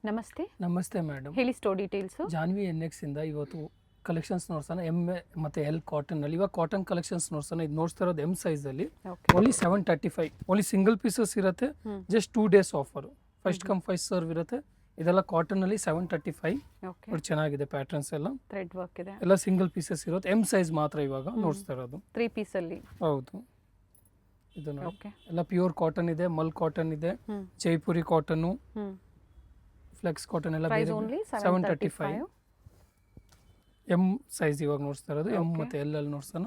ನಮಸ್ತೆ. ನಮಸ್ತೆ ಮೇಡಮ್. ಹೇಳಿ ಸ್ಟೋರ್ ಡೀಟೇಲ್ಸ್. ಜಾನ್ವಿ ಎನ್ಎಕ್ಸ್ ಇಂದ ಇವತ್ತು ಕಲೆಕ್ಷನ್ಸ್ ನೋಡ್ಸೋಣ. ಎಮ್ ಮತ್ತು ಎಲ್ ಕಾಟನ್ ಅಲ್ಲಿ. ಇವಾಗ ಕಾಟನ್ ಕಲೆಕ್ಷನ್ಸ್ ನೋಡ್ಸೋಣ. ಇದು ನೋಡ್ತಾ ಇರೋದು ಎಮ್ ಸೈಜ್ ಅಲ್ಲಿ. ಓನ್ಲಿ 735. ಓನ್ಲಿ ಸಿಂಗಲ್ ಪೀಸಸ್ ಇರುತ್ತೆ. Just 2 days offer. First come first serve ಇರುತ್ತೆ. ಇದೆಲ್ಲ ಕಾಟನ್ ಅಲ್ಲಿ 735. ನೋಡಿ ಚೆನ್ನಾಗಿದೆ ಪ್ಯಾಟರ್ನ್ಸ್ ಎಲ್ಲ. ಥ್ರೆಡ್ ವರ್ಕ್ ಇದೆ. ಎಲ್ಲ ಸಿಂಗಲ್ ಪೀಸಸ್ ಇರುತ್ತೆ. ಎಮ್ ಸೈಜ್ ಮಾತ್ರ ಇವಾಗ ನೋಡ್ತಾ ಇರೋದು. 3 ಪೀಸ್ ಅಲ್ಲಿ. ಹೌದು. ಇದು ನೋಡಿ ಎಲ್ಲ ಪ್ಯೂರ್ ಕಾಟನ್ ಇದೆ, ಮಲ್ ಕಾಟನ್ ಇದೆ, ಜೈಪುರಿ ಕಾಟನ್, ಫ್ಲೆಕ್ಸ್ ಕಾಟನ್ ಎಲ್ಲ ಬೇರೆ. 735. ಎಮ್ ಸೈಜ್ ಇವಾಗ ನೋಡ್ತಾ ಇರೋದು. ಎಮ್ ಮತ್ತೆ ಎಲ್ ಅಲ್ಲಿ ನೋಡ್ಸೋಣ.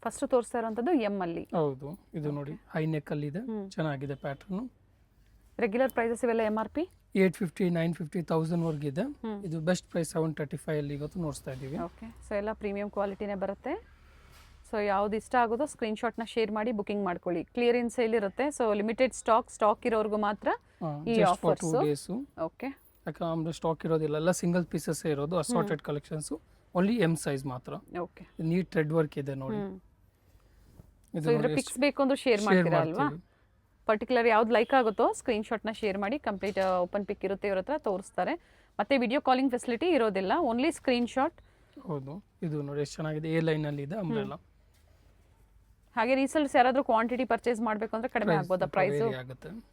ಫಸ್ಟ್ ತೋರಿಸ್ತಾ ಇರೋಂಥದ್ದು ಎಮ್ ಅಲ್ಲಿ. ಹೌದು. ಇದು ನೋಡಿ ಹೈ ನೆಕ್ ಅಲ್ಲಿ ಇದೆ, ಚೆನ್ನಾಗಿದೆ ಪ್ಯಾಟರ್ನ್. ರೆಗ್ಯುಲರ್ ಪ್ರೈಸಸ್ ಇವೆಲ್ಲ MRP 850, 950, 1000 ವರ್ಗ ಇದೆ. ಇದು ಬೆಸ್ಟ್ ಪ್ರೈಸ್ 735 ಅಲ್ಲಿ ಇವತ್ತು ನೋಡ್ತಾ ಇದೀವಿ. ಓಕೆ, ಸೊ ಎಲ್ಲ ಪ್ರೀಮಿಯಂ ಕ್ವಾಲಿಟಿನೇ ಬರುತ್ತೆ. ಸೊ ಯಾವ್ದು ಇಷ್ಟ ಆಗೋದೋ ಸ್ಕ್ರೀನ್ಶಾಟ್ನ ಶೇರ್ ಮಾಡಿ ಬುಕಿಂಗ್ ಮಾಡ್ಕೊಳ್ಳಿ. ಕ್ಲಿಯರೆನ್ಸ್ ಸೇಲ್ ಇರುತ್ತೆ. ಸೊ ಲಿಮಿಟೆಡ್ ಸ್ಟಾಕ್ ಇರೋರ್ಗು ಮಾತ್ರ ಈ ಆಫರ್ಸ್. ಓಕೆ, ಯಾಕಂದ್ರೆ ಸ್ಟಾಕ್ ಇರೋದಿಲ್ಲ, ಎಲ್ಲ ಸಿಂಗಲ್ ಪೀಸಸ್ ಇರೋದು. Assorted collections. Only M size ಮಾತ್ರ. ಓಕೆ, ನೀಟ್ ಥ್ರೆಡ್ ವರ್ಕ್ ಇದೆ ನೋಡಿ. ಸೊ ಇದ್ರ ಪಿಕ್ಸ್ ಬೇಕು ಅಂದ್ರೆ ಶೇರ್ ಮಾಡ್ತೀರಾ ಅಲ್ವಾ? ಪರ್ಟಿಕ್ಯುಲರ್ ಯಾವ್ದು ಲೈಕ್ ಆಗುತ್ತೋ ಸ್ಕ್ರೀನ್ಶಾಟ್ನ ಶೇರ್ ಮಾಡಿ. ಕಂಪ್ಲೀಟ್ ಓಪನ್ ಪಿಕ್ ಇರುತ್ತೆ, ಇವ್ರ ಹತ್ರ ತೋರಿಸ್ತಾರೆ. ಮತ್ತೆ ವಿಡಿಯೋ ಕಾಲಿಂಗ್ ಫೆಸಿಲಿಟಿ ಇರೋದಿಲ್ಲ, ಓನ್ಲಿ ಸ್ಕ್ರೀನ್ಶಾಟ್. ಹೌದು. ಇದು ನೋಡಿ ಎಷ್ಟು ಚೆನ್ನಾಗಿದೆ. ಎ ಲೈನ್ ಅಲ್ಲಿ ಇದೆ ಅಂಬ್ರೆಲಾ. ಹಾಗೆ ರೀಸೇಲ್ಸ್ ಯಾರಾದ್ರೂ ಕ್ವಾಂಟಿಟಿ ಪರ್ಚೇಸ್ ಮಾಡಬೇಕು ಅಂದ್ರೆ ಕಡಿಮೆ ಆಗ್ಬೋದಾ ಪ್ರೈಸ್?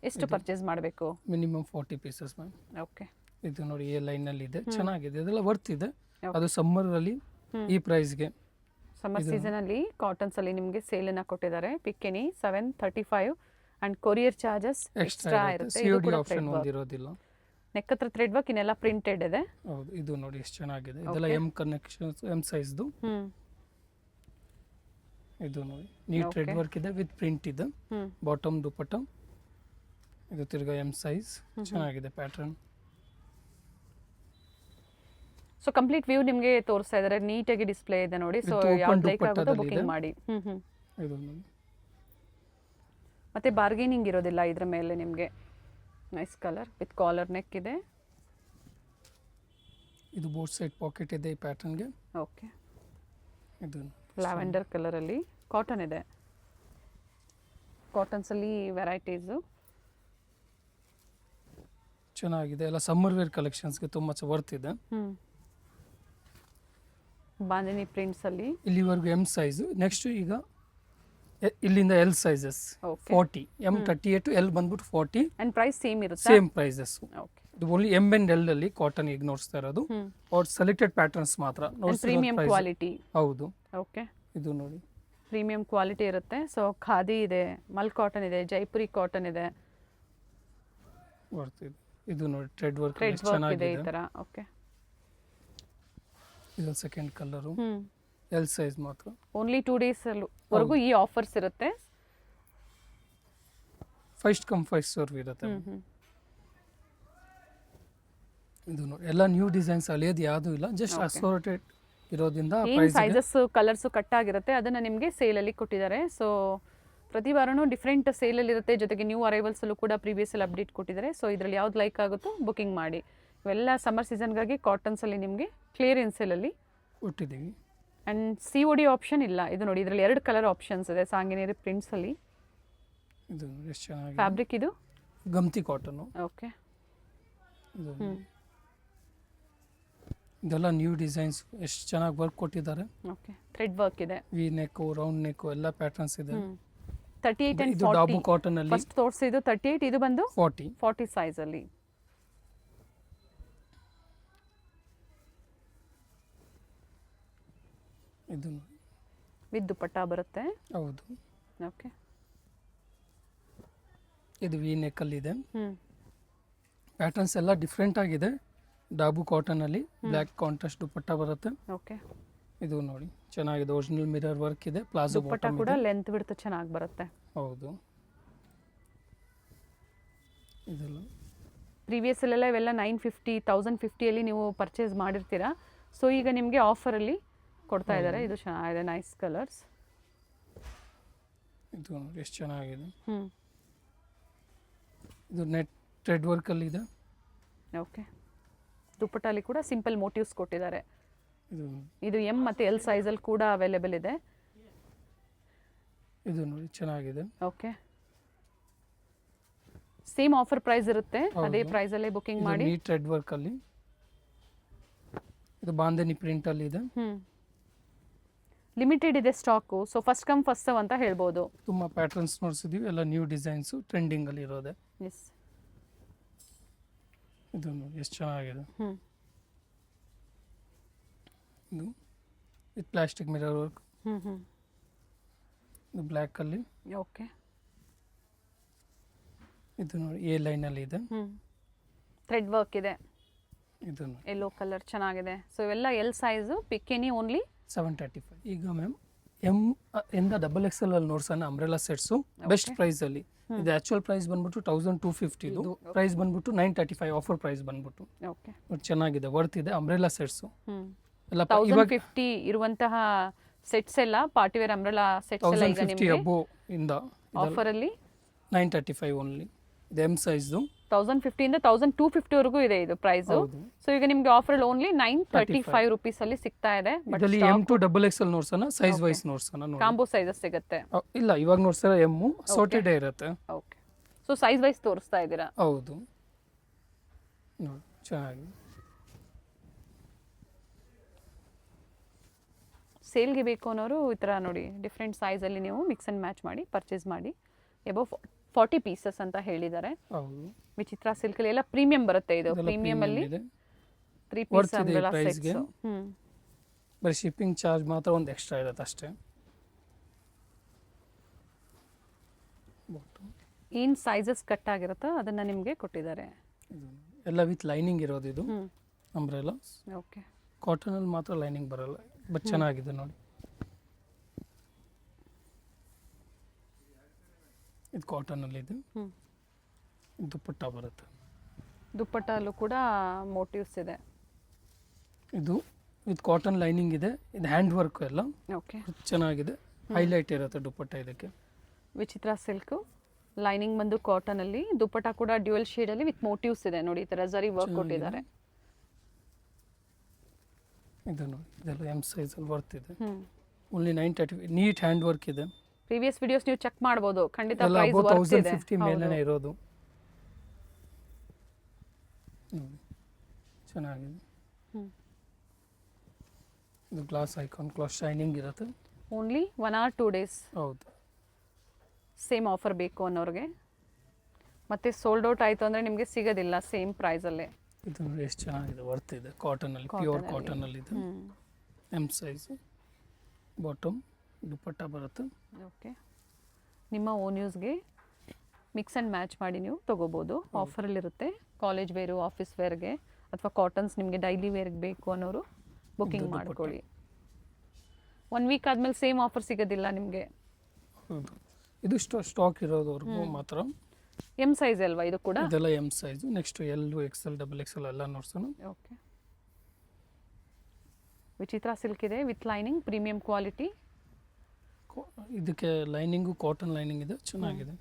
ಎಷ್ಟು ಪರ್ಚೇಸ್ ಮಾಡಬೇಕು? Minimum 40 pieces ma'am. ಓಕೆ, ಇದು ನೋಡಿ ಎ ಲೈನ್ ಅಲ್ಲಿ ಇದೆ, ಚೆನ್ನಾಗಿದೆ. ಇದೆಲ್ಲ ವರ್ತ್ ಇದೆ. ಅದು ಸಮ್ಮರ್ ಅಲ್ಲಿ ಈ ಪ್ರೈಸ್ ಗೆ. ಸಮ್ಮರ್ ಸೀಸನ್ ಅಲ್ಲಿ ಕಾಟನ್ಸ್ ಅಲ್ಲಿ ನಿಮಗೆ ಸೇಲ್ ಅನ್ನ ಕೊಟ್ಟಿದ್ದಾರೆ. ಪಿಕ್ಕೆನಿ 735 ಅಂಡ್ ಕೊರಿಯರ್ ಚಾರ್ಜಸ್ ಎಕ್ಸ್ಟ್ರಾ ಇರುತ್ತೆ. ಇದು ಕೂಡ ಆಪ್ಷನ್ ಹೊಂದಿರೋದಿಲ್ಲ. ನೆಕ್ ಹತ್ರ ಥ್ರೆಡ್ ವರ್ಕ್, ಇನ್ನೆಲ್ಲ ಪ್ರಿಂಟೆಡ್ ಇದೆ. ಹೌದು. ಇದು ನೋಡಿ ಎಷ್ಟು ಚೆನ್ನಾಗಿದೆ. ಇದೆಲ್ಲ ಎಮ್ ಕನೆಕ್ಷನ್ಸ್, ಎಮ್ ಸೈಜ್ ದು. ಇದು ನೋಡಿ ನೀಟ್ ಥ್ರೆಡ್ ವರ್ಕ್ ಇದೆ ವಿತ್ ಪ್ರಿಂಟ್ ಇದೆ. ಬಾಟಮ್ ದುಪಟ್ಟ. ಇದು ತಿರ್ಗಾ ಎಮ್ ಸೈಜ್, ಚೆನ್ನಾಗಿದೆ ಪ್ಯಾಟರ್ನ್. ಸೊ ಕಂಪ್ಲೀಟ್ ವ್ಯೂ ನಿಮಗೆ ತೋರಿಸ್ತಾ ಇದ್ದಾರೆ. ನೀಟಾಗಿ ಡಿಸ್ಪ್ಲೇ ಇದೆ ನೋಡಿ. ಸೊ ಯಾವ್ದು ಲೈಕ್ ಆಗುತ್ತೋ ಬುಕಿಂಗ್ ಮಾಡಿ. ಇದು ನೋಡಿ ಮತ್ತೆ ಬಾರ್ಗೇನಿಂಗ್ ಇರೋದಿಲ್ಲ ಇದ್ರ ಮೇಲೆ ನಿಮಗೆ. Nice colour with collar neck ಇದೆ. ಇದು ಬೋತ್ ಸೈಡ್ ಪಾಕೆಟ್ ಇದೆ ಈ ಪ್ಯಾಟರ್ನ್ ಗೆ. ಓಕೆ, ಇದು ಲ್ಯಾವೆಂಡರ್ ಕಲರ್ ಅಲ್ಲಿ ಕಾಟನ್ ಇದೆ. ಕಾಟನ್ಸ್ ಅಲ್ಲಿ ವೆರೈಟೀಸ್ ಚೆನ್ನಾಗಿದೆ. ಎಲ್ಲ ಸಮ್ಮರ್ ವೇರ್ ಕಲೆಕ್ಷನ್ಸ್ ಗೆ ತುಂಬಾ ವರ್ತ್ ಇದೆ. ಬಾಂದಿನಿ ಪ್ರಿಂಟ್ಸ್ ಅಲ್ಲಿ ಇಲ್ಲಿವರೆಗೂ ಎಮ್ ಸೈಜ್. ನೆಕ್ಸ್ಟ್ ಈಗ ಇಲ್ಲಿಂದ ಎಲ್ ಸೈಜಸ್ 40. ಎಮ್ 38, ಎಲ್ ಬಂದ್ಬಿಟ್ಟು 40. ಅಂಡ್ ಪ್ರೈಸ್ ಸೇಮ್ ಇರುತ್ತೆ. Same prices. ಓಕೆ, ಇದು ಓನ್ಲಿ ಎಮ್ ಅಂಡ್ ಎಲ್ ಅಲ್ಲಿ ಕಾಟನ್ ಈಗ ನೋಡ್ತಾ ಇರೋದು. ಅವ್ರ ಸೆಲೆಕ್ಟೆಡ್ ಪ್ಯಾಟರ್ನ್ಸ್ ಮಾತ್ರ ಪ್ರೀಮಿಯಂ ಕ್ವಾಲಿಟಿ. ಹೌದು. ಓಕೆ, ಇದು ನೋಡಿ ಪ್ರೀಮಿಯಂ ಕ್ವಾಲಿಟಿ ಇರುತ್ತೆ. ಸೊ ಖಾದಿ ಇದೆ, ಮಲ್ ಕಾಟನ್ ಇದೆ, ಜೈಪುರಿ ಕಾಟನ್ ಇದೆ. ಬರ್ತಿದೆ. ಇದು ನೋಡಿ ಥ್ರೆಡ್ ವರ್ಕ್ ಇದೆ ಈ ತರ. ಓಕೆ, ಇದು ಸೆಕೆಂಡ್ ಕಲರ್. ಎಲ್ ಸೈಜ್ ಮಾತ್ರ. ಓನ್ಲಿ 2 days ವರೆಗೂ ಈ ಆಫರ್ಸ್ ಇರುತ್ತೆ. ಫಸ್ಟ್ ಕಮ್ ಫಸ್ಟ್ ಸರ್ವ್ ಇರುತ್ತೆ. ಇದು ನೋಡಿ ಎಲ್ಲ ನ್ಯೂ ಡಿಸೈನ್ಸ್ ಅಲ್ಲಿಯದು ಯಾವುದು ಇಲ್ಲ, ಜಸ್ಟ್ ಅಸಾರ್ಟೆಡ್ ಇರೋದ್ರಿಂದ ಸೈಜಸ್ ಕಲರ್ಸ್ ಕಟ್ ಆಗಿರುತ್ತೆ. ಅದನ್ನ ನಿಮಗೆ ಸೇಲ್ ಅಲ್ಲಿ ಕೊಟ್ಟಿದ್ದಾರೆ. ಸೊ ಪ್ರತಿ ವಾರನೂ ಡಿಫ್ರೆಂಟ್ ಸೇಲ್ ಅಲ್ಲಿ ಇರುತ್ತೆ. ಜೊತೆಗೆ ನ್ಯೂ ಅರೈವಲ್ಸ್ ಅಲ್ಲೂ ಕೂಡ ಪ್ರೀವಿಯಸ್ ಅಲ್ಲಿ ಅಪ್ಡೇಟ್ ಕೊಟ್ಟಿದ್ದಾರೆ. ಸೊ ಇದರಲ್ಲಿ ಯಾವ್ದು ಲೈಕ್ ಆಗುತ್ತೋ ಬುಕಿಂಗ್ ಮಾಡಿ. ಇವೆಲ್ಲ ಸಮ್ಮರ್ ಸೀಸನ್ಗಾಗಿ ಕಾಟನ್ಸ್ ಅಲ್ಲಿ ನಿಮಗೆ ಕ್ಲಿಯರೆನ್ಸ್ ಸೇಲ್ ಅಲ್ಲಿ ಕೊಟ್ಟಿದ್ದೀವಿ. ಅಂಡ್ COD ಆಪ್ಷನ್ ಇಲ್ಲ. ಇದು ನೋಡಿ ಇದರಲ್ಲಿ 2 ಕಲರ್ ಆಪ್ಷನ್ಸ್ ಇದೆ. ಸಾಂಗಿನೇರಿ ಪ್ರಿಂಟ್ಸ್ ಅಲ್ಲಿ. ಇದು ಎಷ್ಟು ಚೆನ್ನಾಗಿದೆ. ಫ್ಯಾಬ್ರಿಕ್ ಇದು ಗಮ್ತಿ ಕಾಟನ್. ಓಕೆ, ಇದೆಲ್ಲ ನ್ಯೂ ಡಿಸೈನ್ಸ್ ಎಷ್ಟು ಚೆನ್ನಾಗಿ ವರ್ಕ್ ಕೊಟ್ಟಿದ್ದಾರೆ. ಓಕೆ, ಥ್ರೆಡ್ ವರ್ಕ್ ಇದೆ. ವಿ ನೆಕ್, ರೌಂಡ್ ನೆಕ್ ಎಲ್ಲ ಪ್ಯಾಟರ್ನ್ಸ್ ಇದೆ. 38 ಅಂಡ್ 40. ಇದು ಡಾಬು ಕಾಟನ್ ಅಲ್ಲಿ ಫಸ್ಟ್ ತೋರಿಸಿದ್ದು 38, ಇದು ಬಂದು 40 ಸೈಜ್ ಅಲ್ಲಿ. ಇದು ವಿತ್ ದುಪಟ್ಟ ಬರುತ್ತೆ. ಹೌದು. ಓಕೆ, ಇದು ವಿ ನೆಕ್ ಅಲ್ಲಿ ಇದೆ. ಪ್ಯಾಟರ್ನ್ಸ್ ಎಲ್ಲ ಡಿಫ್ರೆಂಟ್ ಆಗಿದೆ. ಡಾಬು ಕಾಟನ್ ಅಲ್ಲಿ ಬ್ಲ್ಯಾಕ್ ಕಾಂಟ್ರಾಸ್ಟ್ ದುಪಟ್ಟ ಬರುತ್ತೆ. ಓಕೆ, ಇದು ನೋಡಿ ಚೆನ್ನಾಗಿದೆ. ಒರಿಜಿನಲ್ ಮಿರರ್ ವರ್ಕ್ ಇದೆ. ಪ್ಲಾಜೋ ದುಪಟ್ಟ ಕೂಡ ಲೆಂತ್ ಬಿಡ್ತು ಚೆನ್ನಾಗಿ ಬರುತ್ತೆ. ಹೌದು. ಇದೆಲ್ಲ ಪ್ರೀವಿಯಸ್ ಅಲ್ಲೆಲ್ಲ ಇವೆಲ್ಲ 950, 1050 ಅಲ್ಲಿ ನೀವು ಪರ್ಚೇಸ್ ಮಾಡಿರ್ತೀರಾ. ಸೊ ಈಗ ನಿಮಗೆ ಆಫರ್ ಅಲ್ಲಿ ಕೊಡ್ತಾ ಇದ್ದಾರೆ. ಇದು ಚೆನ್ನಾಗಿದೆ, ನೈಸ್ ಕಲರ್ಸ್. ಇದು ನೋಡಿ ಎಷ್ಟು ಚೆನ್ನಾಗಿದೆ. ಇದು ನೆಟ್ ಥ್ರೆಡ್ ವರ್ಕ್ ಅಲ್ಲಿ ಇದೆ. ಓಕೆ, ದುಪಟ್ಟಲ್ಲಿ ಕೂಡ ಸಿಂಪಲ್ ಮೋಟಿವ್ಸ್ ಕೊಟ್ಟಿದ್ದಾರೆ. ಇದು ಎಮ್ ಮತ್ತು ಎಲ್ ಸೈಜಲ್ಲಿ ಕೂಡ ಅವೈಲೇಬಲ್ ಇದೆ. ಇದು ನೋಡಿ ಚೆನ್ನಾಗಿದೆ. ಓಕೆ, ಸೇಮ್ ಆಫರ್ ಪ್ರೈಸ್ ಇರುತ್ತೆ, ಅದೇ ಹೌದು. ಪ್ರೈಸಲ್ಲೇ ಬುಕಿಂಗ್ ಮಾಡಿ. ನೀಟ್ ಥ್ರೆಡ್ ವರ್ಕ್ ಅಲ್ಲಿ ಇದು ಬಾಂಧನಿ ಪ್ರಿಂಟ್ ಅಲ್ಲಿ ಇದೆ. ಲಿಮಿಟೆಡ್ ಇದೆ stock, so first come first serve ಅಂತ ಹೇಳ್ಬೋದು. ತುಂಬಾ ಪ್ಯಾಟರ್ನ್ಸ್ ನೋಡ್ಸಿದೀವಿ, ಎಲ್ಲ ನ್ಯೂ ಡಿಸೈನ್ಸ್ ಟ್ರೆಂಡಿಂಗ್ ಅಲ್ಲಿ ಇರೋದೆ. ಎಸ್. ಇದು ನೋಡಿ ಎಷ್ಟು ಚೆನ್ನಾಗಿದೆ. ಇದು ವಿತ್ ಪ್ಲಾಸ್ಟಿಕ್ ಮಿರರ್ ವರ್ಕ್. ಇದು ಬ್ಲ್ಯಾಕ್ ಅಲ್ಲಿ. ಓಕೆ. ಇದು ನೋಡಿ ಎ ಲೈನ್ ಅಲ್ಲಿ ಇದೆ. ಥ್ರೆಡ್ ವರ್ಕ್ ಇದೆ, ಇದು ನೋಡಿ ಯೆಲ್ಲೋ ಕಲರ್ ಚೆನ್ನಾಗಿದೆ. ಸೊ ಇವೆಲ್ಲ ಎಲ್ ಸೈಜು, ಪಿಕ್ಕೆನಿ ಓನ್ಲಿ 735. ಈಗ ಮ್ಯಾಮ್ ಎಮ್ ಇಂದ ಡಬಲ್ ಎಕ್ಸೆಲ್ ಅಲ್ಲಿ ನೋಡ್ಸೋಣ ಅಂಬ್ರೆಲಾ ಸೆಟ್ಸು ಬೆಸ್ಟ್ ಪ್ರೈಸ್ ಅಲ್ಲಿ. ಇದು ಆಕ್ಚುಯಲ್ ಪ್ರೈಸ್ ಬಂದ್ಬಿಟ್ಟು 1250, ಇದು ಪ್ರೈಸ್ ಬಂದ್ಬಿಟ್ಟು 935 ಆಫರ್ ಪ್ರೈಸ್ ಬಂದ್ಬಿಟ್ಟು. ಓಕೆ. ಚೆನ್ನಾಗಿದೆ, ವರ್ತ್ ಇದೆ ಅಂಬ್ರೆಲಾ ಸೆಟ್ಸು ಎಲ್ಲ. 1050 ಇರುವಂತಹ ಸೆಟ್ಸ್ ಎಲ್ಲ ಪಾರ್ಟಿ ವೇರ್ ಅಂಬ್ರೆಲಾ ಸೆಟ್ಸ್ ಎಲ್ಲ ಈಗ 1050 ನಿಮಗೆ ಅಬೋ ಇಂದ ಆಫರ್ ಅಲ್ಲಿ 935 ಓನ್ಲಿ. ಇದು ಎಮ್ ಸೈಜ್ದು 1050 ಇಂದ 1250 ವರೆಗೂ ಇದೆ ಇದು ಪ್ರೈಸ್. ಹೌದು. ಸೊ ಈಗ ನಿಮ್ಗೆ ಆಫರ್ ಅಲ್ಲಿ ಓನ್ಲಿ 935 ರುಪೀಸ್ ಅಲ್ಲಿ ಸಿಗ್ತಾ ಇದೆ. ಬಟ್ ಇದರಲ್ಲಿ ಎಮ್ ಟು ಡಬಲ್ ಎಕ್ಸೆಲ್ ನೋಡ್ಸೋಣ, ಸೈಜ್ ವೈಸ್ ನೋಡ್ಸೋಣ ನೋಡಿ. ಕಾಂಬೋ ಸೈಜಸ್ ಸಿಗುತ್ತೆ. ಇಲ್ಲ ಇವಾಗ ನೋಡ್ಸೋಣ ಎಮ್ ಸೋರ್ಟೆಡ್ ಇರುತ್ತೆ. ಓಕೆ. ಸೊ ಸೈಜ್ ವೈಸ್ ತೋರಿಸ್ತಾ ಇದ್ದೀರಾ. ಹೌದು ನೋಡಿ ಚೆನ್ನಾಗಿ. ಸೇಲ್ಗೆ ಬೇಕು ಅನ್ನೋರು ಈ ಥರ ನೋಡಿ ಡಿಫ್ರೆಂಟ್ ಸೈಜಲ್ಲಿ ನೀವು ಮಿಕ್ಸ್ ಆ್ಯಂಡ್ ಮ್ಯಾಚ್ ಮಾಡಿ ಪರ್ಚೇಸ್ ಮಾಡಿ. ಎಬೋ 40 ಪೀಸಸ್ ಅಂತ ಹೇಳಿದ್ದಾರೆ. ಹೌದು. ವಿಚಿತ್ರ ಸಿಲ್ಕಲ್ಲಿ ಎಲ್ಲ ಪ್ರೀಮಿಯಂ ಬರುತ್ತೆ. ಇದು ಇದೆಲ್ಲ ಪ್ರೀಮಿಯಂ ಅಲ್ಲಿ ಇದೆ. 3 Worth ಪೀಸ್ ಇದೆ ಈ ಅಂಬ್ರೆಲಾ price ಸೆಟ್ಸ್. ಗೆ. ಬರೀ ಶಿಪ್ಪಿಂಗ್ ಚಾರ್ಜ್ ಮಾತ್ರ ಒಂದು ಎಕ್ಸ್ಟ್ರಾ ಇರುತ್ತೆ ಅಷ್ಟೇ. ಏನು ಸೈಜಸ್ ಕಟ್ ಆಗಿರುತ್ತೋ ಅದನ್ನು ನಿಮಗೆ ಕೊಟ್ಟಿದ್ದಾರೆ. ಎಲ್ಲ ವಿತ್ ಲೈನಿಂಗ್ ಇರೋದು ಇದು ಅಂಬ್ರೆಲಾ. ಓಕೆ. ಕಾಟನ್ ಅಲ್ಲಿ ಮಾತ್ರ ಲೈನಿಂಗ್ ಬರಲ್ಲ, ಬಟ್ ಚೆನ್ನಾಗಿದೆ ನೋಡಿ. ಇದು ಕಾಟನ್ ಅಲ್ಲಿ ಇದೆ. ದುಪ್ಪಟ್ಟ ಬರುತ್ತೆ. ದುಪ್ಪಟ್ಟಲ್ಲೂ ಕೂಡ ಮೋಟಿವ್ಸ್ ಇದೆ. ಇದು ವಿತ್ ಕಾಟನ್ ಲೈನಿಂಗ್ ಇದೆ. ಇದು ಹ್ಯಾಂಡ್ ವರ್ಕ್ ಎಲ್ಲ ಓಕೆ. ಚೆನ್ನಾಗಿದೆ, ಹೈಲೈಟ್ ಇರುತ್ತೆ ದುಪ್ಪಟ್ಟ ಇದಕ್ಕೆ. ವಿಚಿತ್ರ ಸಿಲ್ಕು, ಲೈನಿಂಗ್ ಬಂದು ಕಾಟನ್ ಅಲ್ಲಿ, ದುಪ್ಪಟ್ಟ ಕೂಡ ಡ್ಯುಯಲ್ ಶೇಡ್ ಅಲ್ಲಿ ವಿತ್ ಮೋಟಿವ್ಸ್ ಇದೆ ನೋಡಿ. ಈ ತರ ಜರಿ ವರ್ಕ್ ಕೊಟ್ಟಿದ್ದಾರೆ. ಇದು ನೋಡಿ ಇದೆಲ್ಲ ಎಮ್ ಸೈಜ್ ಅಲ್ಲಿ ವರ್ತ್ ಇದೆ. ಓನ್ಲಿ 930. ನೀಟ್ ಹ್ಯಾಂಡ್ ವರ್ಕ್ ಇದೆ. ಪ್ರೀವಿಯಸ್ ವಿಡಿಯೋಸ್ ನೀವು ಚೆಕ್ ಮಾಡಬಹುದು, ಖಂಡಿತ ಎಲ್ಲ ಪ್ರೈಸ್ ಅಬೌವ್ ವರ್ತ್ ಇದೆ. 1050 ಮೇಲೇನೆ ಇರೋದು. ಚೆನ್ನಾಗಿದೆ. ಇದು ಗ್ಲಾಸ್ ಐಕಾನ್, ಗ್ಲಾಸ್ ಶೈನಿಂಗ್ ಇರುತ್ತೆ. Only 1 or 2 days. ಹೌದು. ಸೇಮ್ ಆಫರ್ ಬೇಕು ಅನ್ನೋರಿಗೆ, ಮತ್ತೆ ಸೋಲ್ಡ್ ಔಟ್ ಆಯಿತು ಅಂದರೆ ನಿಮಗೆ ಸಿಗೋದಿಲ್ಲ ಸೇಮ್ ಪ್ರೈಸಲ್ಲೇ. ಇದು ನೋಡಿ ಎಷ್ಟು ಚೆನ್ನಾಗಿದೆ, ವರ್ತ್ ಇದೆ. ಕಾಟನ್ ಅಲ್ಲಿ, ಪ್ಯೂರ್ ಕಾಟನ್ ಅಲ್ಲಿ ಇದೆ. ಎಮ್ ಸೈಜ್, ಬಾಟಮ್, ದುಪ್ಪಟ್ಟ ಬರುತ್ತೆ. ಓಕೆ. ನಿಮ್ಮ ಓನ್ ಯೂಸ್ಗೆ ಮಿಕ್ಸ್ ಆ್ಯಂಡ್ ಮ್ಯಾಚ್ ಮಾಡಿ ನೀವು ತೊಗೋಬೋದು. ಆಫರಲ್ಲಿರುತ್ತೆ. ಕಾಲೇಜ್ ವೇರು, ಆಫೀಸ್ ವೇರ್ಗೆ ಅಥವಾ ಕಾಟನ್ಸ್ ನಿಮಗೆ ಡೈಲಿ ವೇರ್ಗೆ ಬೇಕು ಅನ್ನೋರು ಬುಕಿಂಗ್ ಮಾಡ್ಕೊಳ್ಳಿ. 1 ವೀಕ್ ಆದಮೇಲೆ ಸೇಮ್ ಆಫರ್ ಸಿಗೋದಿಲ್ಲ ನಿಮಗೆ. ಹೌದು. ಇದು ಸ್ಟಾಕ್ ಇರೋದವರೆಗೂ ಮಾತ್ರ. ಎಮ್ ಸೈಜ್ ಅಲ್ವಾ ಇದು ಕೂಡ? ಇದೆಲ್ಲ M size. Next L, XL, double XL ಎಲ್ಲ ನೋಡ್ಸೋಣ. ಓಕೆ. ವಿಚಿತ್ರ ಸಿಲ್ಕ್ ಇದೆ ವಿತ್ ಲೈನಿಂಗ್, ಪ್ರೀಮಿಯಂ ಕ್ವಾಲಿಟಿ. ಇದಕ್ಕೆ ಲೈನಿಂಗು ಕಾಟನ್ ಲೈನಿಂಗ್ ಇದೆ, ಚೆನ್ನಾಗಿದೆ.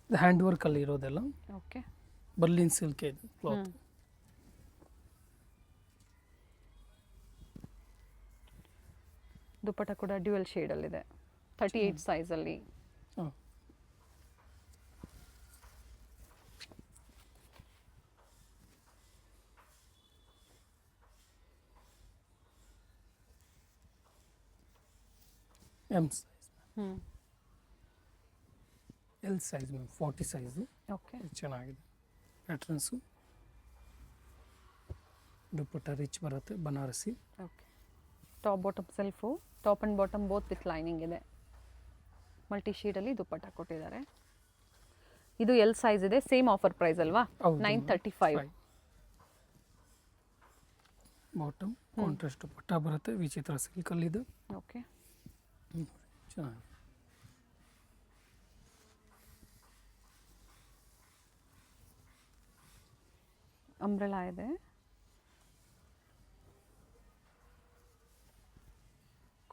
ಇದು ಹ್ಯಾಂಡ್ ವರ್ಕ್ ಅಲ್ಲಿ ಇರೋದೆಲ್ಲ. ಓಕೆ. ಬರ್ಲಿನ್ ಸಿಲ್ಕ್ ಇದೆ ಕ್ಲಾತ್. ದುಪ್ಪಟ್ಟ ಕೂಡ ಡ್ಯುಯಲ್ ಶೇಡಲ್ಲಿದೆ, 38 ಸೈಜಲ್ಲಿ. M size. L size 40 size. Okay. ಚೆನ್ನಾಗಿದೆ ಪ್ಯಾಟ್ರನ್ಸು. ದುಪ್ಪಟ್ಟ ರಿಚ್ ಬರುತ್ತೆ, Banarasi. Okay. Top bottom self, top and bottom both with lining ಇದೆ. ಮಲ್ಟಿ ಶೀಡಲ್ಲಿ ದುಪ್ಪಟ್ಟ ಕೊಟ್ಟಿದ್ದಾರೆ. ಇದು ಎಲ್ ಸೈಜ್ ಇದೆ. ಸೇಮ್ ಆಫರ್ ಪ್ರೈಸ್ ಅಲ್ವಾ? 935. ಬಾಟಮ್ ಕಾಂಟ್ರಾಸ್ಟ್ ದುಪ್ಪಟ್ಟ ಬರುತ್ತೆ, ವಿಚಿತ್ರ ಸಿಲ್ಕಲ್ಲಿದೆ. ಓಕೆ. ಚೆನ್ನಾಗಿ. ಅಂಬ್ರೆಲಾ ಇದೆ.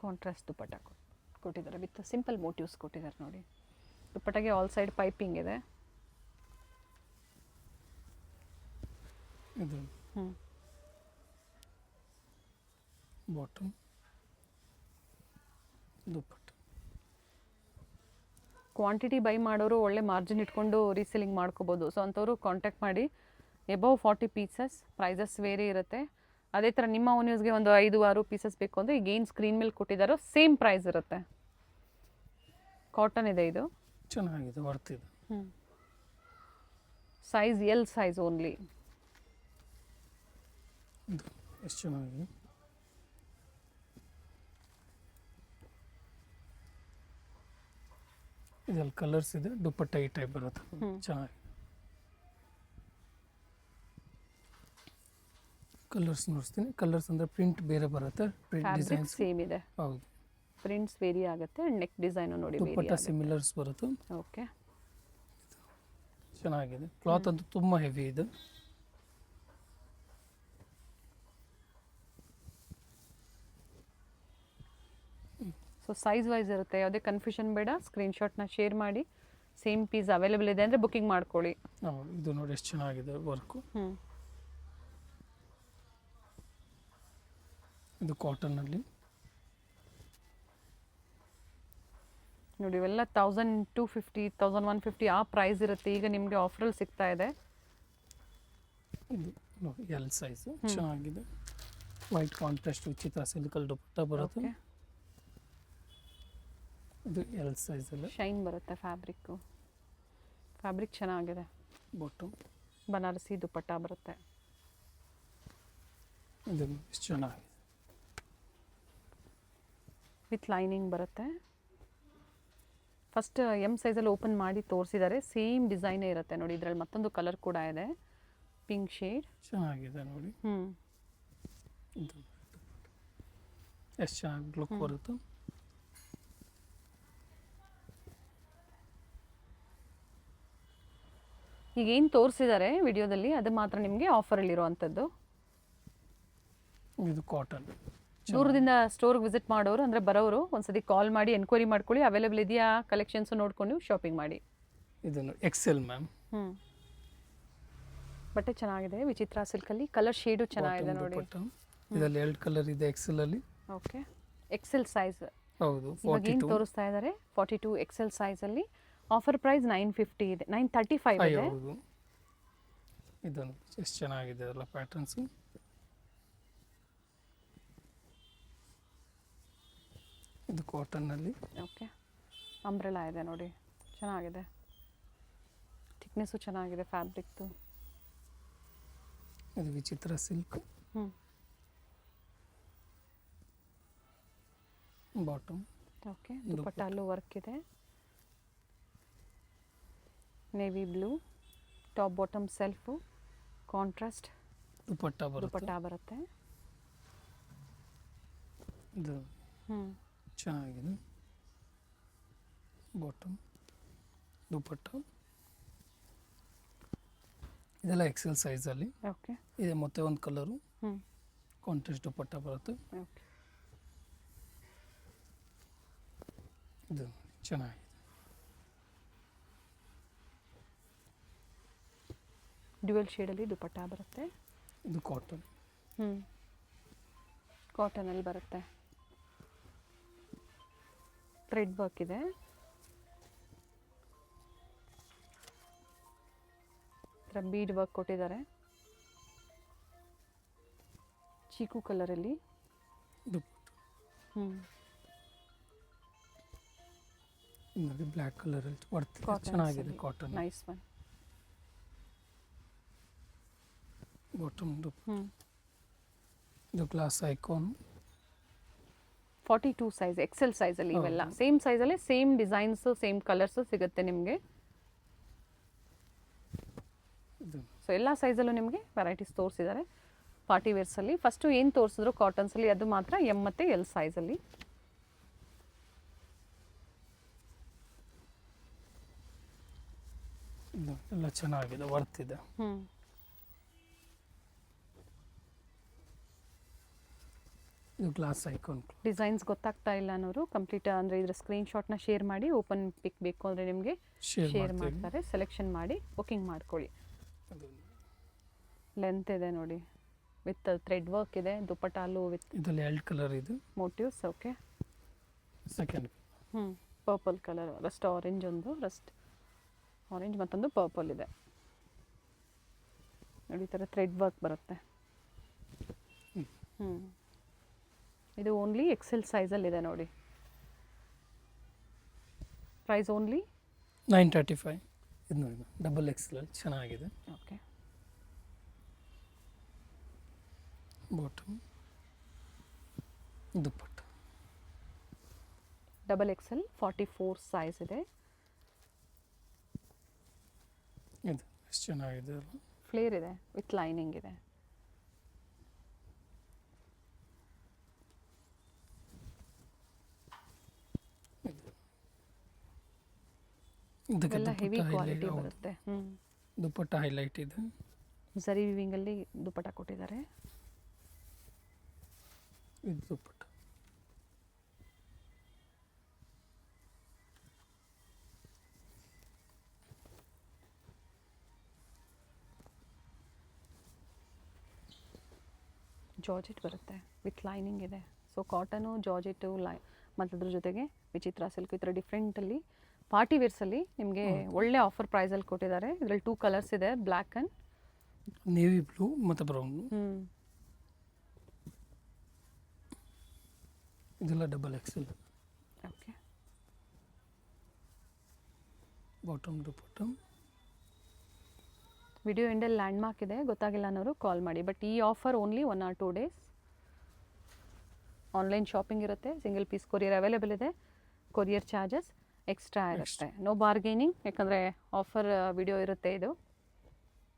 ಕಾಂಟ್ರಾಸ್ಟ್ ದುಪ್ಪಟ್ಟ ಕೊಟ್ಟಿದ್ದಾರೆ ವಿತ್ ಸಿಂಪಲ್ ಮೋಟಿವ್ಸ್ ಕೊಟ್ಟಿದ್ದಾರೆ ನೋಡಿ. ದುಪ್ಪಟ್ಟಗೆ ಆಲ್ ಸೈಡ್ ಪೈಪಿಂಗ್ ಇದೆ. ಇದು ಬಾಟಮ್, ದುಪ್ಪಟ್ಟ. ಕ್ವಾಂಟಿಟಿ ಬೈ ಮಾಡೋರು ಒಳ್ಳೆ ಮಾರ್ಜಿನ್ ಇಟ್ಕೊಂಡು ರೀಸೆಲಿಂಗ್ ಮಾಡ್ಕೋಬೋದು. ಸೊ ಅಂಥವ್ರು ಕಾಂಟ್ಯಾಕ್ಟ್ ಮಾಡಿ. ಎಬವ್ 40 ಪೀಸಸ್, ಪ್ರೈಸಸ್ ವೇರಿ ಇರುತ್ತೆ. ಅದೇ ಥರ ನಿಮ್ಮ ಓನ್ ಯೂಸ್ಗೆ ಒಂದು 5-6 ಪೀಸಸ್ ಬೇಕು ಅಂದರೆ ಈಗ ಏನು ಸ್ಕ್ರೀನ್ ಮೇಲೆ ಕೊಟ್ಟಿದ್ದಾರೋ ಸೇಮ್ ಪ್ರೈಸ್ ಇರುತ್ತೆ. ಕಾಟನ್ ಇದೆ ಇದು. ಚೆನ್ನಾಗಿದೆ, ವರ್ತ್ ಇದೆ. Size L size only. ಇದು ಎಷ್ಟು ಚೆನ್ನಾಗಿದೆ. ಇದರಲ್ಲಿ ಕಲರ್ಸ್ ಇದೆ, ದುಪ್ಪಟ್ಟ ಈ ಟೈಪ್ ಬರುತ್ತೆ. ಚೆನ್ನಾಗಿ ಕಲರ್ಸ್ ನೋಡ್ತೀನಿ. ಕಲರ್ಸ್ ಅಂದರೆ ಪ್ರಿಂಟ್ ಬೇರೆ ಬರುತ್ತೆ, ಪ್ರಿಂಟ್ ಡಿಸೈನ್ಸ್ ಸೇಮ್ ಇದೆ. ಹೌದು, ಪ್ರಿಂಟ್ಸ್ ವೇರಿ ಆಗುತ್ತೆ. ನೆಕ್ ಡಿಸೈನ್ ನೋಡಿ ದುಪ್ಪಟ್ಟ ಸಿಮಿಲರ್ಸ್ ಬರುತ್ತೆ. ಓಕೆ, ಚೆನ್ನಾಗಿದೆ. ಕ್ಲಾತ್ ಅಂತೂ ತುಂಬ ಹೆವಿ ಇದೆ. ಸೊ ಸೈಜ್ ವೈಸ್ ಇರುತ್ತೆ, ಯಾವುದೇ ಕನ್ಫ್ಯೂಷನ್ ಬೇಡ. ಸ್ಕ್ರೀನ್ಶಾಟ್ನ ಶೇರ್ ಮಾಡಿ. ಸೇಮ್ ಪೀಸ್ ಅವೈಲೇಬಲ್ ಇದೆ ಅಂದರೆ ಬುಕಿಂಗ್ ಮಾಡ್ಕೊಳ್ಳಿ. ಇದು ನೋಡಿ ಎಷ್ಟು ಚೆನ್ನಾಗಿದೆ ವರ್ಕು. ಇದು ಕಾಟನ್ನಲ್ಲಿ ನೋಡಿ, ಇವೆಲ್ಲ 1250, 1150 ಆ ಪ್ರೈಸ್ ಇರುತ್ತೆ. ಈಗ ನಿಮಗೆ ಆಫರಲ್ಲಿ ಸಿಗ್ತಾ ಇದೆ. ಇದು ನೋಡಿ ಎಲ್ ಸೈಜು, ಚೆನ್ನಾಗಿದೆ. ವೈಟ್ ಕಾಂಟ್ರಾಸ್ಟ್ ಉಚಿತ ಸಿಲ್ಕಲ್ ದುಪ್ಪಟ್ಟ ಬರುತ್ತೆ. ಇದು ಎಲ್ ಸೈಜಲ್ಲಿ ಶೈನ್ ಬರುತ್ತೆ. ಫ್ಯಾಬ್ರಿಕ್ ಚೆನ್ನಾಗಿದೆ. ಬಾಟಮ್ ಬನಾರಸಿ ದುಪ್ಪಟ್ಟ ಬರುತ್ತೆ. ಇದು ಎಷ್ಟು ಚೆನ್ನಾಗಿದೆ. ವಿತ್ ಲೈನಿಂಗ್ ಬರುತ್ತೆ. ಫಸ್ಟ್ ಎಮ್ ಸೈಜಲ್ಲಿ ಓಪನ್ ಮಾಡಿ ತೋರಿಸಿದ್ದಾರೆ. ಸೇಮ್ ಡಿಸೈನೇ ಇರುತ್ತೆ ನೋಡಿ. ಇದರಲ್ಲಿ ಮತ್ತೊಂದು ಕಲರ್ ಕೂಡ ಇದೆ, ಪಿಂಕ್ ಶೇಡ್. ಚೆನ್ನಾಗಿದೆ ನೋಡಿ. ಇದು ಎಷ್ಟು ಚೆನ್ನಾಗಿ ಲುಕ್ ಬರುತ್ತೆ. ಈಗ ಏನು ತೋರಿಸಿದ್ದಾರೆ ವಿಡಿಯೋದಲ್ಲಿ ಅದು ಮಾತ್ರ ನಿಮಗೆ ಆಫರಲ್ಲಿರುವಂಥದ್ದು. ಇದು ಕಾಟನ್. ದೂರದಿಂದ ಸ್ಟೋರ್ಗೆ ವಿಸಿಟ್ ಮಾಡೋರು ಅಂದರೆ ಬರೋರು ಒಂದ್ಸತಿ ಕಾಲ್ ಮಾಡಿ ಎನ್ಕ್ವೈರಿ ಮಾಡ್ಕೊಳ್ಳಿ. ಅವೈಲೇಬಲ್ ಇದೆಯಾ ಕಲೆಕ್ಷನ್ಸ್ ನೋಡ್ಕೊಂಡು ಶಾಪಿಂಗ್ ಮಾಡಿ. ಇದನ್ನು ಎಕ್ಸೆಲ್ ಮ್ಯಾಮ್. ಬಟ್ಟೆ ಚೆನ್ನಾಗಿದೆ. ವಿಚಿತ್ರ ಸಿಲ್ಕಲ್ಲಿ ಕಲರ್ ಶೇಡು ಚೆನ್ನಾಗಿದೆ ನೋಡಿ. ಇದರಲ್ಲಿ 2 ಕಲರ್ ಇದೆ ಎಕ್ಸೆಲ್ ಅಲ್ಲಿ. Okay, XL size. ಹೌದು, ಇವಾಗ ಏನು ತೋರಿಸ್ತಾ ಇದ್ದಾರೆ 42 ಎಕ್ಸೆಲ್ ಸೈಜಲ್ಲಿ. ಆಫರ್ ಪ್ರೈಸ್ 950 ಇದೆ, 935 ಇದೆ. ಹೌದು, ಇದನ್ನು ಎಷ್ಟು ಚೆನ್ನಾಗಿದೆ ಅಲ್ಲ ಪ್ಯಾಟರ್ನ್ಸ್. ಇದು ಕಾಟನ್ನಲ್ಲಿ. ಓಕೆ, ಅಂಬ್ರೆಲಾ ಇದೆ ನೋಡಿ, ಚೆನ್ನಾಗಿದೆ. ಥಿಕ್ನೆಸ್ಸು ಚೆನ್ನಾಗಿದೆ ಫ್ಯಾಬ್ರಿಕ್ದು. ಇದು ವಿಚಿತ್ರ ಸಿಲ್ಕ್. ಬಾಟಮ್. ಓಕೆ, ದುಪ್ಪಟ್ಟಲ್ಲೂ ವರ್ಕ್ ಇದೆ. Navy blue top bottom self, contrast dupatta ಬರುತ್ತೆ. ಇದು ಚೆನ್ನಾಗಿದೆ. ಬಾಟಮ್ ದುಪ್ಪಟ್ಟ ಇದೆಲ್ಲ ಎಕ್ಸೆಲ್ ಸೈಜಲ್ಲಿ. ಓಕೆ, ಇದೆ ಮತ್ತೆ ಒಂದು ಕಲರು ಕಾಂಟ್ರಾಸ್ಟ್ ದುಪ್ಪಟ್ಟ ಬರುತ್ತೆ. ಓಕೆ, ಇದು ಚೆನ್ನಾಗಿದೆ. ಡ್ಯುಯಲ್ ಶೇಡಲ್ಲಿ ದುಪ್ಪಟ್ಟ ಬರುತ್ತೆ. ಇದು ಕಾಟನ್. ಕಾಟನಲ್ಲಿ ಬರುತ್ತೆ. ಥ್ರೆಡ್ ವರ್ಕ್ ಇದೆ. ಬೀಡ್ ವರ್ಕ್ ಕೊಟ್ಟಿದ್ದಾರೆ. ಚೀಕು ಕಲರಲ್ಲಿ. ಬ್ಲ್ಯಾಕ್ ಕಲರಲ್ಲಿ ವರ್ಕ್ ಚೆನ್ನಾಗಿದೆ. Cotton nice one. ಬಾಟಮ್ ಇದು ಗ್ಲಾಸ್ ಐಕಾನ್. 42 ಸೈಜ್, ಎಕ್ಸೆಲ್ ಸೈಜಲ್ಲಿ. ಇವೆಲ್ಲ ಸೇಮ್ ಸೈಜಲ್ಲಿ ಸೇಮ್ ಡಿಸೈನ್ಸು ಸೇಮ್ ಕಲರ್ಸು ಸಿಗುತ್ತೆ ನಿಮಗೆ. ಸೊ ಎಲ್ಲ ಸೈಜಲ್ಲೂ ನಿಮಗೆ ವೆರೈಟೀಸ್ ತೋರಿಸಿದ್ದಾರೆ ಪಾರ್ಟಿ ವೇರ್ಸಲ್ಲಿ. ಫಸ್ಟು ಏನು ತೋರಿಸಿದ್ರು ಕಾಟನ್ಸಲ್ಲಿ ಅದು ಮಾತ್ರ ಎಮ್ ಮತ್ತು ಎಲ್ ಸೈಜಲ್ಲಿ. ಎಲ್ಲ ಚೆನ್ನಾಗಿದೆ, ವರ್ತ್ ಇದೆ. ಇದು ಗ್ಲಾಸ್ ಐಕಾನ್. ಡಿಸೈನ್ಸ್ ಗೊತ್ತಾಗ್ತಾ ಇಲ್ಲ ಅನ್ನೋರು ಕಂಪ್ಲೀಟ್ ಅಂದರೆ ಇದರ ಸ್ಕ್ರೀನ್ಶಾಟ್ನ ಶೇರ್ ಮಾಡಿ. ಓಪನ್ ಪಿಕ್ ಬೇಕು ಅಂದರೆ ನಿಮಗೆ ಶೇರ್ ಮಾಡ್ತಾರೆ. ಸೆಲೆಕ್ಷನ್ ಮಾಡಿ ಬುಕಿಂಗ್ ಮಾಡ್ಕೊಳ್ಳಿ. ಲೆಂತ್ ಇದೆ ನೋಡಿ, ವಿತ್ ಥ್ರೆಡ್ ವರ್ಕ್ ಇದೆ. ದುಪ್ಪಟ್ಟ ಅಲ್ಲೂ ವಿತ್ ಇದರಲ್ಲಿ 2 ಕಲರ್ ಇದೆ motives. Okay, second purple colour, Rust orange ಒಂದು, ರಸ್ಟ್ ಆರೆಂಜ್ ಮತ್ತೊಂದು ಪರ್ಪಲ್ ಇದೆ ನೋಡಿ. ಈ ಥರ ಥ್ರೆಡ್ ವರ್ಕ್ ಬರುತ್ತೆ. ಇದು ಓನ್ಲಿ ಎಕ್ಸೆಲ್ ಸೈಜಲ್ಲಿದೆ ನೋಡಿ. Price only 935. ಇದು ನೋಡಿ ಡಬಲ್ ಎಕ್ಸೆಲ್ ಚೆನ್ನಾಗಿದೆ. Okay. Bottom dupatta double XL 44 size ಇದೆ. ಇದು ಎಷ್ಟು ಚೆನ್ನಾಗಿದೆ ಅಲ್ಲ. ಫ್ಲೇರ್ ಇದೆ ವಿತ್ ಲೈನಿಂಗ್ ಇದೆ. ಇದಕ್ಕೆ ಎಲ್ಲ ಹೆವಿ ದುಪ್ಪಟ್ಟ ಕ್ವಾಲಿಟಿ highlight- ಬರುತ್ತೆ. ದುಪ್ಪಟ್ಟ ಹೈಲೈಟ್ ಇದೆ. ಝರಿ ವಿವಿಂಗಲ್ಲಿ ದುಪ್ಪಟ್ಟ ಕೊಟ್ಟಿದ್ದಾರೆ. ಇದು ದುಪ್ಪಟ್ಟ ಜಾರ್ಜೆಟ್ ಬರುತ್ತೆ ವಿತ್ ಲೈನಿಂಗ್ ಇದೆ. ಸೊ ಕಾಟನು, ಜಾರ್ಜೆಟು, ಮತ್ತು ಅದ್ರ ಜೊತೆಗೆ ವಿಚಿತ್ರ ಸಿಲ್ಕ್, ಈ ಥರ ಡಿಫ್ರೆಂಟಲ್ಲಿ ಪಾರ್ಟಿ ವೇರ್ಸಲ್ಲಿ ನಿಮಗೆ ಒಳ್ಳೆ ಆಫರ್ ಪ್ರೈಸಲ್ಲಿ ಕೊಟ್ಟಿದ್ದಾರೆ. ಇದರಲ್ಲಿ 2 ಕಲರ್ಸ್ ಇದೆ, ಬ್ಲ್ಯಾಕ್ ಆ್ಯಂಡ್ ನೇವಿ ಬ್ಲೂ ಮತ್ತು ಬ್ರೌನ್. ಇದೆಲ್ಲ ಡಬಲ್ ಎಕ್ಸೆಲ್. ಓಕೆ. ಬಾಟಮ್ ದುಪ್ಪಟ್ಟ. ವಿಡಿಯೋ ಎಂಡಲ್ಲಿ ಲ್ಯಾಂಡ್ ಮಾರ್ಕ್ ಇದೆ, ಗೊತ್ತಾಗಿಲ್ಲ ಅನ್ನೋರು ಕಾಲ್ ಮಾಡಿ. ಬಟ್ ಈ offer only 1 or 2 days. Online shopping ಇರುತ್ತೆ, ಸಿಂಗಲ್ ಪೀಸ್ ಕೊರಿಯರ್ ಅವೈಲೇಬಲ್ ಇದೆ, ಕೊರಿಯರ್ ಚಾರ್ಜಸ್ ಎಕ್ಸ್ಟ್ರಾ ಇರುತ್ತೆ. ನೋ ಬಾರ್ಗೇನಿಂಗ್, ಯಾಕಂದರೆ ಆಫರ್ ವಿಡಿಯೋ ಇರುತ್ತೆ. ಇದು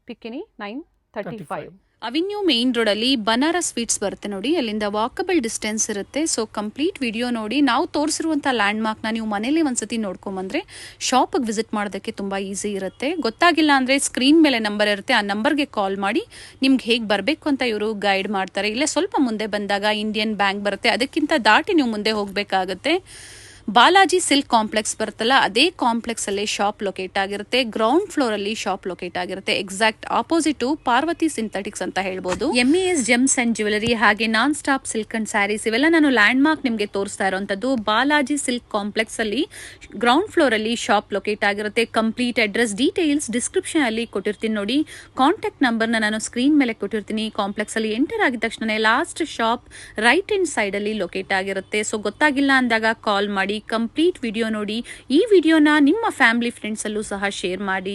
ಪಿಕ್ಕಿನಿ 935. ಅವಿನ್ಯೂ ಮೇನ್ ರೋಡಲ್ಲಿ ಬನಾರಸ್ ಸ್ವೀಟ್ಸ್ ಬರುತ್ತೆ ನೋಡಿ, ಅಲ್ಲಿಂದ ವಾಕಬಲ್ ಡಿಸ್ಟೆನ್ಸ್ ಇರುತ್ತೆ. ಸೊ ಕಂಪ್ಲೀಟ್ ವಿಡಿಯೋ ನೋಡಿ. ನಾವು ತೋರಿಸಿರುವಂಥ ಲ್ಯಾಂಡ್ ಮಾರ್ಕ್ನ ನೀವು ಮನೇಲಿ ಒಂದ್ಸತಿ ನೋಡ್ಕೊಂಬಂದ್ರೆ ಶಾಪಿಗೆ ವಿಸಿಟ್ ಮಾಡೋದಕ್ಕೆ ತುಂಬ ಈಸಿ ಇರುತ್ತೆ. ಗೊತ್ತಾಗಿಲ್ಲ ಅಂದರೆ ಸ್ಕ್ರೀನ್ ಮೇಲೆ ನಂಬರ್ ಇರುತ್ತೆ, ಆ ನಂಬರ್ಗೆ ಕಾಲ್ ಮಾಡಿ ನಿಮ್ಗೆ ಹೇಗೆ ಬರಬೇಕು ಅಂತ ಇವರು ಗೈಡ್ ಮಾಡ್ತಾರೆ. ಇಲ್ಲೇ ಸ್ವಲ್ಪ ಮುಂದೆ ಬಂದಾಗ ಇಂಡಿಯನ್ ಬ್ಯಾಂಕ್ ಬರುತ್ತೆ, ಅದಕ್ಕಿಂತ ದಾಟಿ ನೀವು ಮುಂದೆ ಹೋಗಬೇಕಾಗುತ್ತೆ. ಬಾಲಾಜಿ ಸಿಲ್ಕ್ ಕಾಂಪ್ಲೆಕ್ಸ್ ಬರುತ್ತಲ್ಲ, ಅದೇ ಕಾಂಪ್ಲೆಕ್ಸ್ ಅಲ್ಲಿ ಶಾಪ್ ಲೊಕೇಟ್ ಆಗಿರುತ್ತೆ. ಗ್ರೌಂಡ್ ಫ್ಲೋರ್ ಅಲ್ಲಿ ಶಾಪ್ ಲೊಕೇಟ್ ಆಗಿರುತ್ತೆ. ಎಕ್ಸಾಕ್ಟ್ ಆಪೋಸಿಟ್ ಪಾರ್ವತಿ ಸಿಂಥೆಟಿಕ್ಸ್ ಅಂತ ಹೇಳ್ಬೋದು. MES ಜೆಮ್ಸ್ ಅಂಡ್ ಜ್ಯುವೆಲರಿ ಹಾಗೆ non stop silk and saris ಇವೆಲ್ಲ ನಾನು ಲ್ಯಾಂಡ್ ಮಾರ್ಕ್ ನಿಮಗೆ ತೋರಿಸ್ತಾ ಇರುವಂತದ್ದು. ಬಾಲಾಜಿ ಸಿಲ್ಕ್ ಕಾಂಪ್ಲೆಕ್ಸ್ ಅಲ್ಲಿ ಗ್ರೌಂಡ್ ಫ್ಲೋರ್ ಅಲ್ಲಿ ಶಾಪ್ ಲೊಕೇಟ್ ಆಗಿರುತ್ತೆ. ಕಂಪ್ಲೀಟ್ ಅಡ್ರೆಸ್ ಡೀಟೇಲ್ಸ್ ಡಿಸ್ಕ್ರಿಪ್ಷನ್ ಅಲ್ಲಿ ಕೊಟ್ಟಿರ್ತೀನಿ ನೋಡಿ. ಕಾಂಟ್ಯಾಕ್ಟ್ ನಂಬರ್ನ ನಾನು ಸ್ಕ್ರೀನ್ ಮೇಲೆ ಕೊಟ್ಟಿರ್ತೀನಿ. ಕಾಂಪ್ಲೆಕ್ಸ್ ಅಲ್ಲಿ ಎಂಟರ್ ಆಗಿದ ತಕ್ಷಣ last shop right hand side ಅಲ್ಲಿ ಲೊಕೇಟ್ ಆಗಿರುತ್ತೆ. ಸೊ ಗೊತ್ತಾಗಿಲ್ಲ ಅಂದಾಗ ಕಾಲ್ ಮಾಡಿ, ಕಂಪ್ಲೀಟ್ ವಿಡಿಯೋ ನೋಡಿ. ಈ ವಿಡಿಯೋನ ನಿಮ್ಮ ಫ್ಯಾಮಿಲಿ ಫ್ರೆಂಡ್ಸ್ ಅಲ್ಲೂ ಸಹ ಶೇರ್ ಮಾಡಿ.